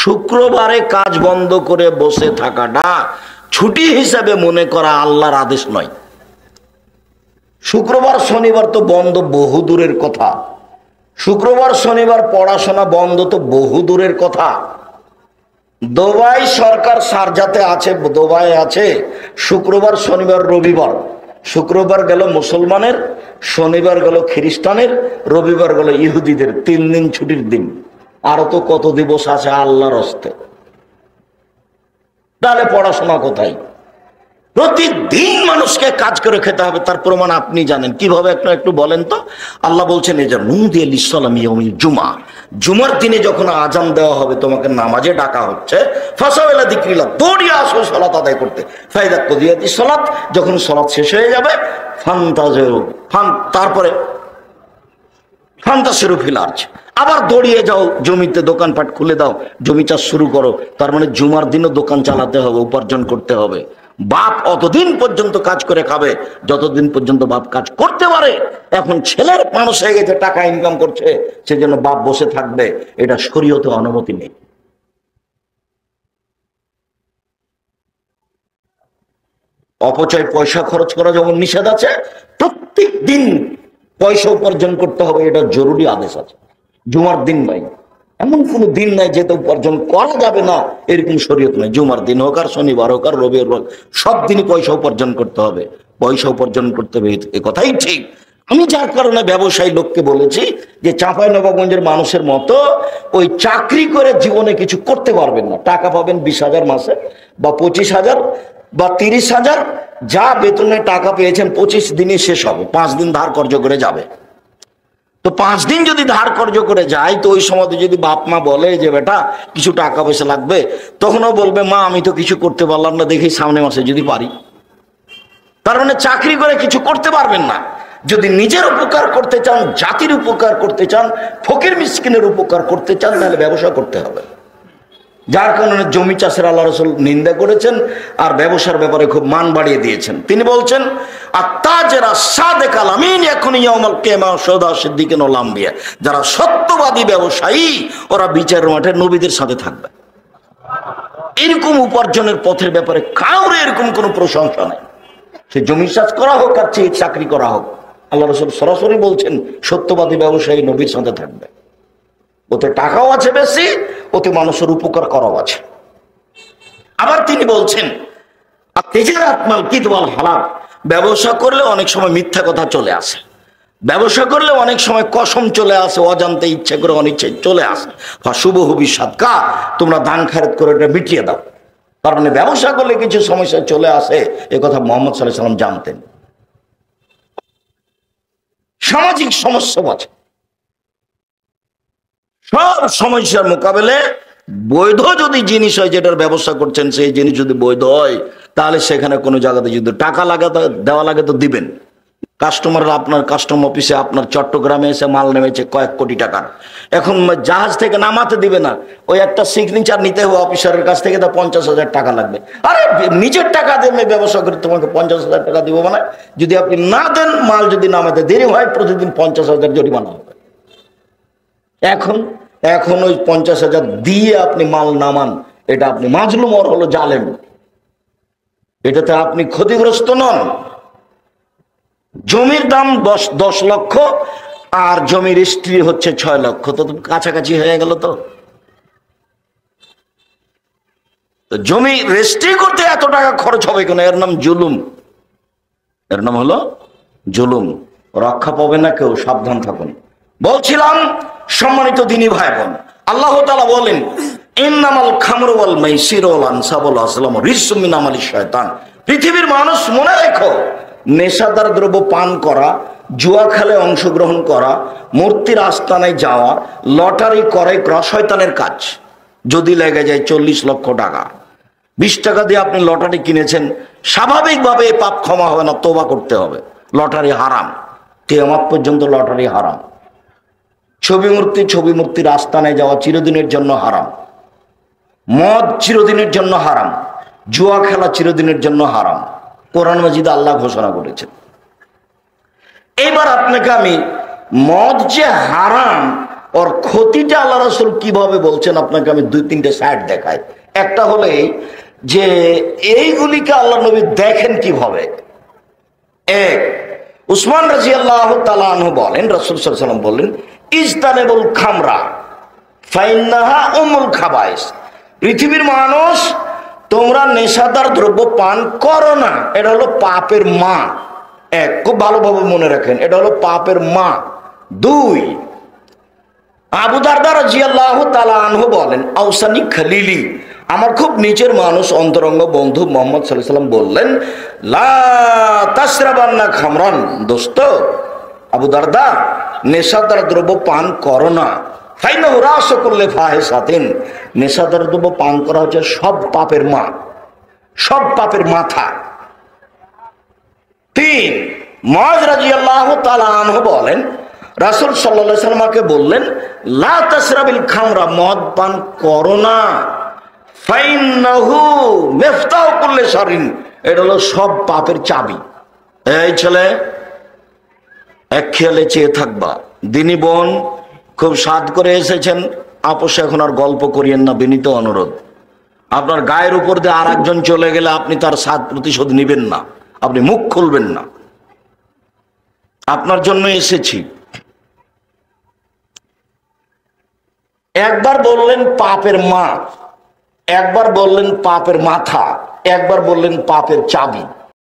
শুক্রবারে কাজ বন্ধ করে বসে থাকাটা ছুটি হিসাবে মনে করা আল্লাহর আদেশ নয়। শুক্রবার শনিবার তো বন্ধ বহু দূরের কথা, শুক্রবার শনিবার পড়াশোনা বন্ধ তো বহু দূরের কথা। দুবাই সরকার শারজাতে আছে, দুবাই আছে শুক্রবার শনিবার রবিবার। শুক্রবার গেল মুসলমানের, শনিবার গেল খ্রিস্টানের, রবিবার গেল ইহুদিদের। 3 দিন ছুটির দিন। আরো তো কত দিবস আছে আল্লাহর হস্তে। তাহলে পড়াশোনা কোথায়? প্রতিদিন মানুষকে কাজ করে খেতে হবে, তার প্রমাণ আপনি জানেন কিভাবে একটু বলেন তো। আল্লাহ বলছেন এই যে নুদি আল-ইসলাম ইয়াউমিল জুমা, জুমার দিনে যখন আজান দেওয়া হবে তোমাকে নামাজে ডাকা হচ্ছে, ফাসাওয়ালা যিকরিল্লাহ, দৌড়িয়ে আসো সালাত আদায় করতে। ফাইদা কুদিয়াতিস সালাত, যখন সালাত শেষ হয়ে যাবে ফান্তাজিরু, তারপরে ফান্তাসিরু ফিল আরজ, আবার দৌড়িয়ে যাও জমিতে, দোকানপাট খুলে দাও, জমি চাষ শুরু করো। তার মানে জুমার দিনও দোকান চালাতে হবে, উপার্জন করতে হবে। বাপ অতদিন পর্যন্ত কাজ করে খাবে যতদিন পর্যন্ত বাপ কাজ করতে পারে। এখন ছেলের মানুষ হয়ে গেছে, টাকা ইনকাম করছে, সেজন্য বাপ বসে থাকবে, এটা শরীয়তে অনুমতি নেই। অপচয় পয়সা খরচ করা যেমন নিষেধ আছে, প্রত্যেক দিন পয়সা উপার্জন করতে হবে, এটা জরুরি আদেশ আছে। জুমার দিন নাই, এমন কোন দিন নাই যেটা উপার্জন করা যাবে না, এরকম শরীয়ত নাই। জুমার দিন হোক আর শনিবার হোক আর রবিবার হোক, সব দিনই পয়সা উপার্জন করতে হবে, পয়সা উপার্জন করতে হবে, এ কথাই ঠিক। আমি যার কারণে ব্যবসায়ী লোককে বলেছি যে চাঁপাইনবাবগঞ্জের মানুষের মতো ওই চাকরি করে জীবনে কিছু করতে পারবেন না। টাকা পাবেন 20,000 মাসে, বা 25,000 বা 30,000, যা বেতনে টাকা পেয়েছেন 25 দিনে শেষ হবে, 5 দিন ধার কর্জ করে যাবে। তো 5 দিন যদি ধার কর্জ করে যায়, তো ওই সময় যদি বাপ মা বলে যে বেটা কিছু টাকা পয়সা লাগবে, তখনও বলবে মা আমি তো কিছু করতে পারলাম না, দেখি সামনে মাসে যদি পারি। তার মানে চাকরি করে কিছু করতে পারবেন না। যদি নিজের উপকার করতে চান, জাতির উপকার করতে চান, ফকির মিসকিনের উপকার করতে চান, তাহলে ব্যবসা করতে হবে। যার কারণে জমি চাষের আল্লাহ রাসূল নিন্দা করেছেন আর ব্যবসার ব্যাপারে খুব মান বাড়িয়ে দিয়েছেন। তিনি বলছেন আত্তাজেরা সাদেকাল আমিন ইয়াকুন ইয়াউমাল কিয়ামা শুহাদা সিদ্দিকিন ওয়াল আমবিয়া, যারা সত্যবাদী ব্যবসায়ী ওরা বিচারের মাঠে নবীদের সাথে থাকবে। এরকম উপার্জনের পথের ব্যাপারে কাউরে এরকম কোনো প্রশংসা নাই, সে জমি চাষ করা হোক আর চাকরি করা হোক। আল্লাহ রাসূল সরাসরি বলছেন সত্যবাদী ব্যবসায়ী নবীর সাথে থাকবে। ওতে টাকাও আছে বেশি, ওতে মানুষের উপকার করাও আছে। আবার তিনি বলছেন ব্যবসা করলে অনেক সময় মিথ্যা কথা চলে আসে, ব্যবসা করলে অনেক সময় কসম চলে আসে, অজান্তে ইচ্ছে করে অনিচ্ছে চলে আসে। শুভ হুবি সাদকা, তোমরা দান খায়রাত করে এটা মিটিয়ে দাও। কারণ ব্যবসা করলে কিছু সমস্যা চলে আসে, এ কথা মুহাম্মদ সাল্লাল্লাহু আলাইহি ওয়াসাল্লাম জানতেন। সামাজিক সমস্যা আছে, সব সমস্যার মোকাবেলে বৈধ যদি জিনিস হয়, যেটার ব্যবসা করছেন সেই জিনিস যদি বৈধ হয়, তাহলে সেখানে কোনো জায়গাতে যদি টাকা দেওয়া লাগে তো দিবেন। কাস্টমাররা আপনার কাস্টম অফিসে আপনার চট্টগ্রামে এসে মাল নেমেছে কয়েক কোটি টাকার, এখন জাহাজ থেকে নামাতে দিবে না, ওই একটা সিগনেচার নিতে হবে অফিসারের কাছ থেকে, তা 50,000 টাকা লাগবে। আরে নিজের টাকা দিয়ে ব্যবসা করে তোমাকে 50,000 টাকা দিব মানে, যদি আপনি না দেন, মাল যদি নামাতে দেরি হয়, প্রতিদিন 50,000 জরিমানা হবে। এখন ওই 50,000 দিয়ে আপনি মাল নামান, এটা আপনি মাজলুম আর হলো জালেম, এটাতে আপনি ক্ষতিগ্রস্ত নন। জমির দাম 10 লক্ষ আর জমির রেজিস্ট্রি হচ্ছে 6 লক্ষ, তো কাছাকাছি হয়ে গেল। তো জমি রেজিস্ট্রি করতে এত টাকা খরচ হবে কেন? এর নাম জুলুম, এর নাম হলো জুলুম। রক্ষা পাবে না কেউ, সাবধান থাকুন। বলছিলাম সম্মানিত দিনী ভাই বোন, আল্লাহ তাআলা বলেন ইন্নামাল খামরু ওয়াল মাইসিরু ওয়াল আনসাবু ওয়াল আজলামু রিজসুম মিন আমালিশ শয়তান। পৃথিবীর মানুষ মনে রেখো, নেশাদার দ্রব্য পান করা, জুয়া খেলে অংশগ্রহণ করা, মূর্তির আস্তানায় যাওয়া, লটারি করে শয়তানের কাজ। যদি লেগে যায় 40 লক্ষ টাকা, 20 টাকা দিয়ে আপনি লটারি কিনেছেন, স্বাভাবিকভাবে পাপ ক্ষমা হবে না, তওবা করতে হবে। লটারি হারাম, কিয়ামত পর্যন্ত লটারি হারাম। ছবি মূর্তির আস্তানায় যাওয়া চিরদিনের জন্য হারাম। মদ চিরদিনের জন্য হারাম। জুয়া খেলা চিরদিনের জন্য হারাম। কোরআন মাজিদে আল্লাহ ঘোষণা করেছেন। এবার আপনাকে আমি মদ যে হারাম ওর ক্ষতিটা আল্লাহ রাসূল কিভাবে বলছেন আপনাকে আমি দুই তিনটে সাইড দেখাই। একটা হলে যে এইগুলিকে আল্লাহ নবী দেখেন কিভাবে। এক, উসমান রাদিয়াল্লাহু তাআলা আনহু বলেন, রাসূল সাল্লাল্লাহু আলাইহি ওয়াসাল্লাম বললেন, ইজতানিবুল খামরা ফাইন্নাহা উমুল খাবাইস। পৃথিবীর মানুষ, তোমরা নেশাদার দ্রব্য পান করো না, এটা হলো পাপের মা। এক, খুব ভালোভাবে মনে রাখেন, এটা হলো পাপের মা। দুই, আবু দারদা রাদিয়াল্লাহু তাআলা আনহু বলেন, আউসানি খলিলি, আমার খুব নিচের মানুষ, অন্তরঙ্গ বন্ধু মুহাম্মদ সাল্লাল্লাহু আলাইহি ওয়াসাল্লাম বললেন, লা তাশরাবান্না খামরান, দোস্ত আবু দারদা, নেশাদার দ্রব্য পান করো না। ফাইনাহু রাসু কুল্লি ফাহিশাতিন, নেশাদার দ্রব্য পান করা হচ্ছে সব পাপের মা, সব পাপের মাথা। তিন, মুআয রাদিয়াল্লাহু তাআলা আনহু বলেন, রাসূল সাল্লাল্লাহু আলাইহি ওয়াসাল্লামকে বললেন, লা তাশরাবিল খামরা, মদ পান করো না। ফাইন্নাহু মিফতাহু কুল্লি শাররিন, এটা হলো সব পাপের চাবি। এই ছেলে, এক খেয়ালে চেয়ে থাকবা। দিনী বোন, খুব সাধ করে এসেছেন, আপোষে এখন আর গল্প করিয়েন না, বিনীত অনুরোধ। আপনার গায়ের উপর দিয়ে আর একজন চলে গেলে আপনি তার সাধ প্রতিশোধ নিবেন না, আপনি মুখ খুলবেন না। আপনার জন্য এসেছি। একবার বললেন পাপের মা, একবার বললেন পাপের মাথা, একবার বললেন পাপের চাবি।